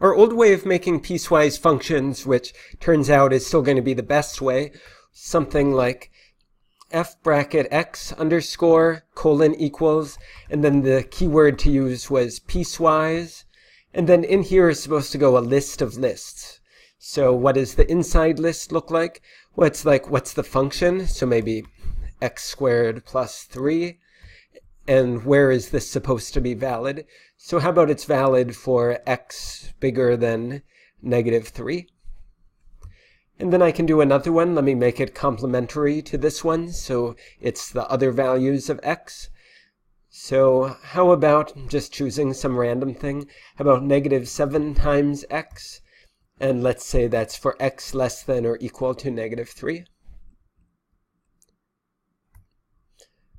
Our old way of making piecewise functions, which turns out is still going to be the best way, something like f bracket x underscore colon equals, and then the keyword to use was piecewise, and then in here is supposed to go a list of lists. So what does the inside list look like? Well, it's like, what's the function? So maybe x squared plus 3. And where is this supposed to be valid? So how about it's valid for x bigger than negative 3? And then I can do another one. Let me make it complementary to this one. So it's the other values of x. So how about just choosing some random thing? How about negative 7 times x? And let's say that's for x less than or equal to negative 3.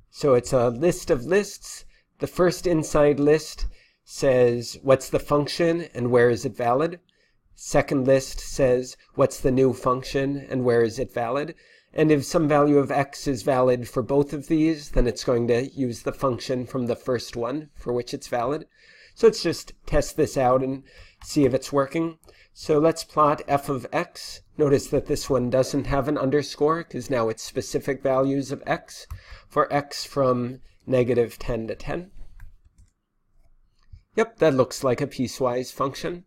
So it's a list of lists. The first inside list says what's the function and where is it valid. Second list says what's the new function and where is it valid. And if some value of x is valid for both of these, then it's going to use the function from the first one for which it's valid. So let's just test this out and see if it's working. So let's plot f of x. Notice that this one doesn't have an underscore because now it's specific values of x for x from negative 10 to 10. Yep, that looks like a piecewise function.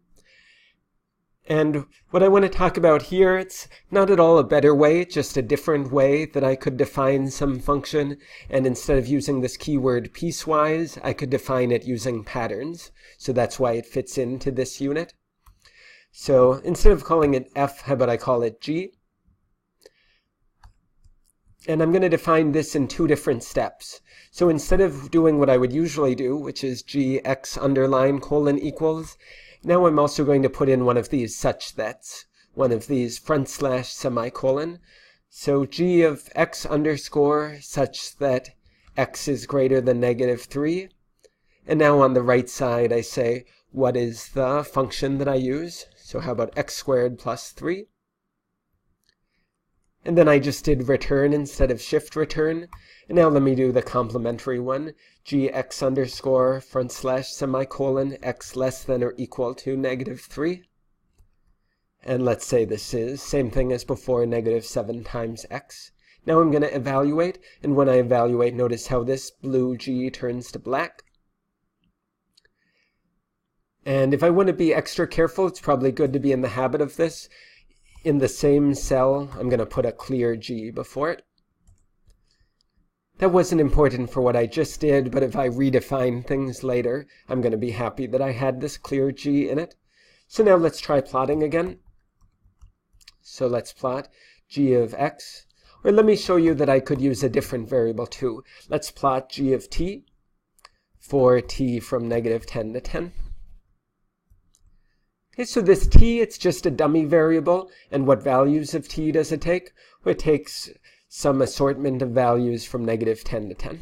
And what I want to talk about here, it's not at all a better way, just a different way that I could define some function. And instead of using this keyword piecewise, I could define it using patterns. So that's why it fits into this unit. So instead of calling it f, how about I call it g? And I'm going to define this in two different steps. So instead of doing what I would usually do, which is g x underline colon equals, now I'm also going to put in one of these such that's, one of these front slash semicolon. So g of x underscore such that x is greater than negative 3. And now on the right side I say, what is the function that I use? So how about x squared plus 3? And then I just did return instead of shift return. And now let me do the complementary one. Gx underscore front slash semicolon x less than or equal to negative 3. And let's say this is same thing as before, negative 7 times x. Now I'm going to evaluate. And when I evaluate, notice how this blue g turns to black. And if I want to be extra careful, it's probably good to be in the habit of this. In the same cell, I'm going to put a clear G before it. That wasn't important for what I just did, but if I redefine things later, I'm going to be happy that I had this clear G in it. So now let's try plotting again. So let's plot G of x. Or let me show you that I could use a different variable too. Let's plot G of t for t from negative 10 to 10. Okay, so this t, it's just a dummy variable, and what values of t does it take? Well, it takes some assortment of values from negative 10 to 10.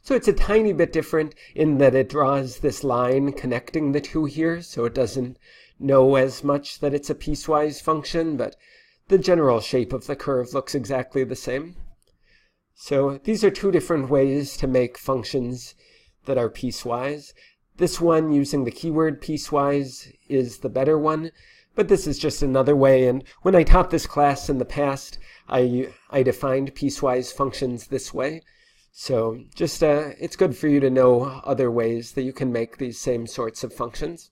So it's a tiny bit different in that it draws this line connecting the two here, so it doesn't know as much that it's a piecewise function, but the general shape of the curve looks exactly the same. So these are two different ways to make functions that are piecewise. This one, using the keyword piecewise, is the better one, but this is just another way. And when I taught this class in the past, I defined piecewise functions this way. So just it's good for you to know other ways that you can make these same sorts of functions.